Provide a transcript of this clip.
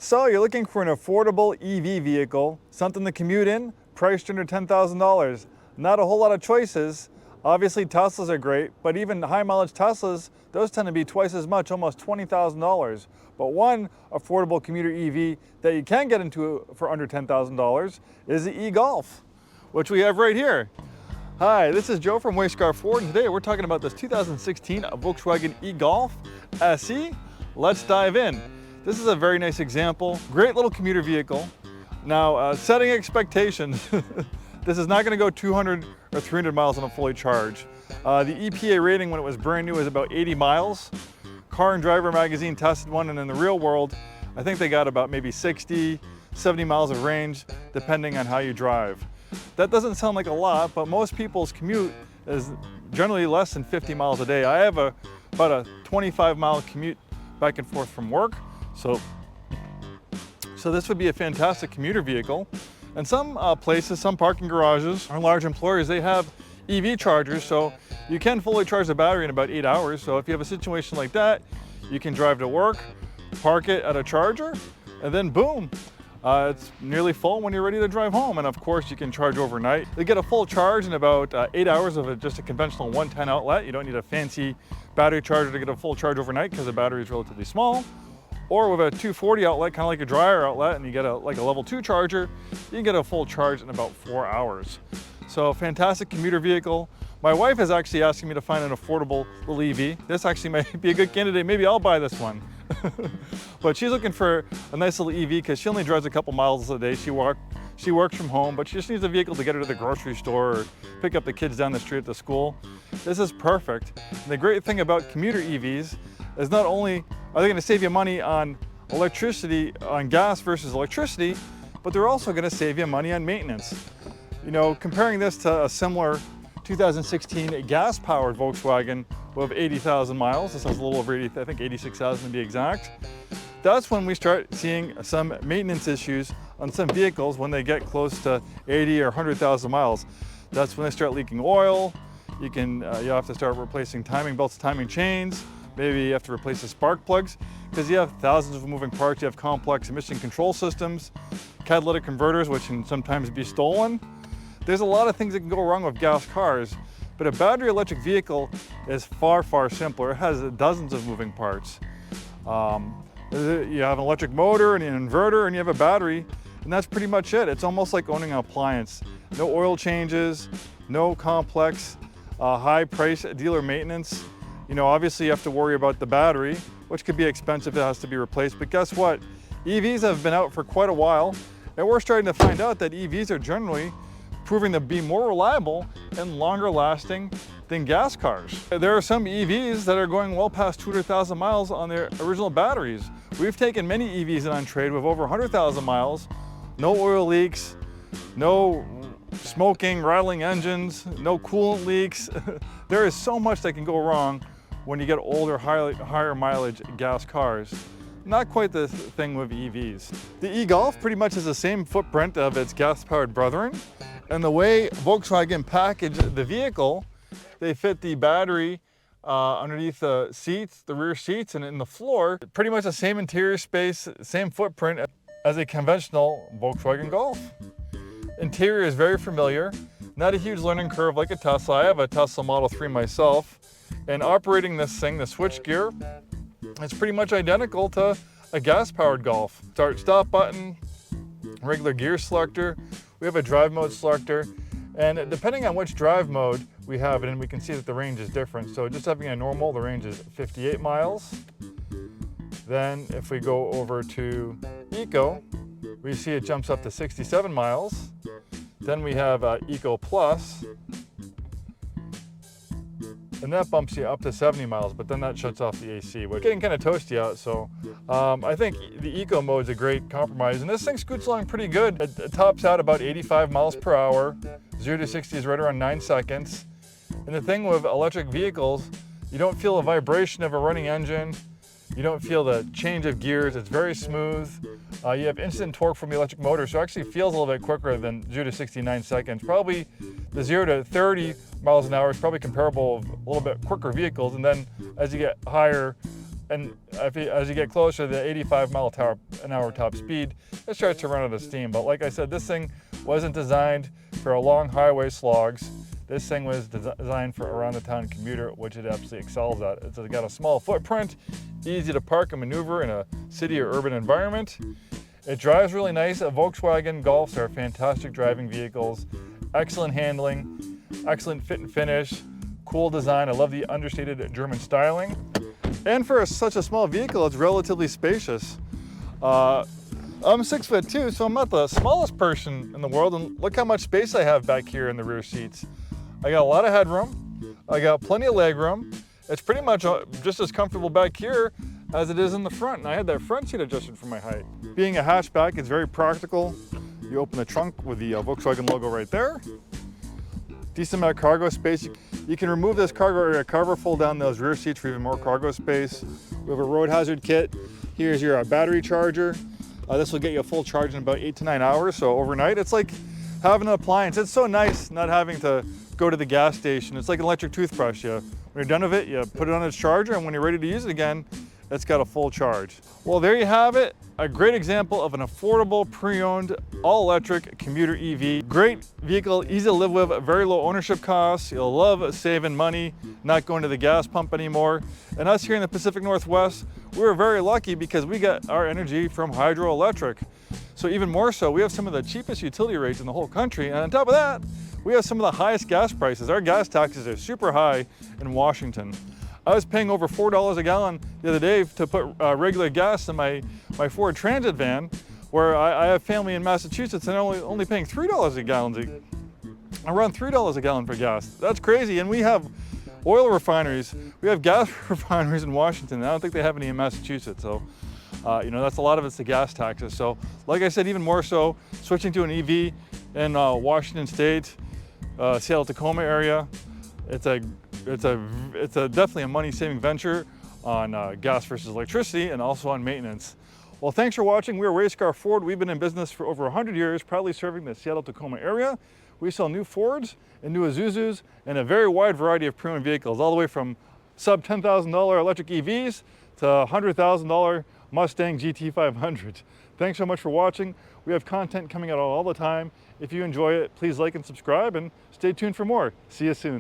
So you're looking for an affordable EV vehicle, something to commute in, priced under $10,000. Not a whole lot of choices. Obviously Teslas are great, but even high mileage Teslas, those tend to be twice as much, almost $20,000. But one affordable commuter EV that you can get into for under $10,000 is the e-Golf, which we have right here. Hi, this is Joe from Way Scarff Ford, and today we're talking about this 2016 Volkswagen e-Golf SE. Let's dive in. This is a very nice example, great little commuter vehicle. Now, setting expectations, this is not going to go 200 or 300 miles on a fully charged. The EPA rating when it was brand new was about 80 miles. Car and Driver magazine tested one, and in the real world, I think they got about maybe 60, 70 miles of range, depending on how you drive. That doesn't sound like a lot, but most people's commute is generally less than 50 miles a day. I have about a 25-mile commute back and forth from work. So this would be a fantastic commuter vehicle. And some places, some parking garages or large employers, they have EV chargers, so you can fully charge the battery in about 8 hours. So if you have a situation like that, you can drive to work, park it at a charger, and then boom, it's nearly full when you're ready to drive home. And of course, you can charge overnight. You get a full charge in about 8 hours of just a conventional 110 outlet. You don't need a fancy battery charger to get a full charge overnight because the battery is relatively small. Or with a 240 outlet, kind of like a dryer outlet, and you get like a level 2 charger, you can get a full charge in about 4 hours. So fantastic commuter vehicle. My wife is actually asking me to find an affordable little EV. This actually might be a good candidate. Maybe I'll buy this one. But she's looking for a nice little EV because she only drives a couple miles a day. She works from home, but she just needs a vehicle to get her to the grocery store or pick up the kids down the street at the school. This is perfect. And the great thing about commuter EVs is not only are they going to save you money on electricity, on gas versus electricity, but they're also going to save you money on maintenance. You know, comparing this to a similar 2016 gas-powered Volkswagen with 80,000 miles, this has a little over 80, I think 86,000 to be exact. That's when we start seeing some maintenance issues on some vehicles when they get close to 80 or 100,000 miles. That's when they start leaking oil. You have to start replacing timing belts, timing chains. Maybe you have to replace the spark plugs because you have thousands of moving parts. You have complex emission control systems, catalytic converters, which can sometimes be stolen. There's a lot of things that can go wrong with gas cars, but a battery electric vehicle is far, far simpler. It has dozens of moving parts. You have an electric motor and an inverter, and you have a battery, and that's pretty much it. It's almost like owning an appliance. No oil changes, no complex, high price dealer maintenance. You know, obviously you have to worry about the battery, which could be expensive, it has to be replaced. But guess what? EVs have been out for quite a while, and we're starting to find out that EVs are generally proving to be more reliable and longer lasting than gas cars. There are some EVs that are going well past 200,000 miles on their original batteries. We've taken many EVs in on trade with over 100,000 miles, no oil leaks, no smoking, rattling engines, no coolant leaks. There is so much that can go wrong when you get older, higher mileage gas cars. Not quite the thing with EVs. The e-Golf pretty much has the same footprint of its gas-powered brethren. And the way Volkswagen packaged the vehicle, they fit the battery underneath the seats, the rear seats, and in the floor. Pretty much the same interior space, same footprint as a conventional Volkswagen Golf. Interior is very familiar, not a huge learning curve like a Tesla. I have a Tesla Model 3 myself, and operating this thing, the switch gear, is pretty much identical to a gas-powered Golf. Start-stop button, regular gear selector, we have a drive mode selector, and depending on which drive mode we have it in, we can see that the range is different. So just having a normal, the range is 58 miles. Then if we go over to Eco, we see it jumps up to 67 miles. Then we have Eco Plus, and that bumps you up to 70 miles, but then that shuts off the AC, which is getting kind of toasty out. So I think the Eco mode is a great compromise, and this thing scoots along pretty good. It tops out about 85 miles per hour. 0 to 60 is right around 9 seconds. And the thing with electric vehicles, you don't feel a vibration of a running engine. You don't feel the change of gears. It's very smooth. You have instant torque from the electric motor, so it actually feels a little bit quicker than 0 to 69 seconds. Probably the 0 to 30 miles an hour is probably comparable with a little bit quicker vehicles, and then as you get higher And as you get closer to the 85 mile/hour top speed, it starts to run out of steam. But like I said, this thing wasn't designed for long highway slogs. This thing was designed for around the town commuter, which it absolutely excels at. It's got a small footprint, easy to park and maneuver in a city or urban environment. It drives really nice. Volkswagen Golfs are fantastic driving vehicles, excellent handling, excellent fit and finish, cool design. I love the understated German styling. And for such a small vehicle, it's relatively spacious. I'm 6'2", so I'm not the smallest person in the world, and look how much space I have back here in the rear seats. I got a lot of headroom. I got plenty of leg room. It's pretty much just as comfortable back here as it is in the front, and I had that front seat adjusted for my height. Being a hatchback, it's very practical. You open the trunk with the Volkswagen logo right there. Decent amount of cargo space. You can remove this cargo area cover, fold down those rear seats for even more cargo space. We have a road hazard kit. Here's your battery charger. This will get you a full charge in about 8 to 9 hours, so overnight. It's like having an appliance. It's so nice not having to go to the gas station. It's like an electric toothbrush. When you're done with it, you put it on its charger, and when you're ready to use it again, it's got a full charge. Well, there you have it. A great example of an affordable, pre-owned, all-electric commuter EV. Great vehicle, easy to live with, very low ownership costs. You'll love saving money, not going to the gas pump anymore. And us here in the Pacific Northwest, we were very lucky because we get our energy from hydroelectric. So even more so, we have some of the cheapest utility rates in the whole country. And on top of that, we have some of the highest gas prices. Our gas taxes are super high in Washington. I was paying over $4 a gallon the other day to put regular gas in my Ford Transit van, where I have family in Massachusetts, and I'm only paying $3 a gallon. Around $3 a gallon for gas. That's crazy. And we have oil refineries. We have gas refineries in Washington. I don't think they have any in Massachusetts. So, that's a lot of it's the gas taxes. So, like I said, even more so, switching to an EV in Washington State, Seattle-Tacoma area, it's definitely a money-saving venture on gas versus electricity, and also on maintenance. Well, thanks for watching. We're Way Scarff Ford. We've been in business for over 100 years, proudly serving the Seattle-Tacoma area. We sell new Fords and new Isuzus and a very wide variety of pre-owned vehicles, all the way from sub $10,000 electric EVs to $100,000 Mustang GT500. Thanks so much for watching. We have content coming out all the time. If you enjoy it, please like and subscribe, and stay tuned for more. See you soon.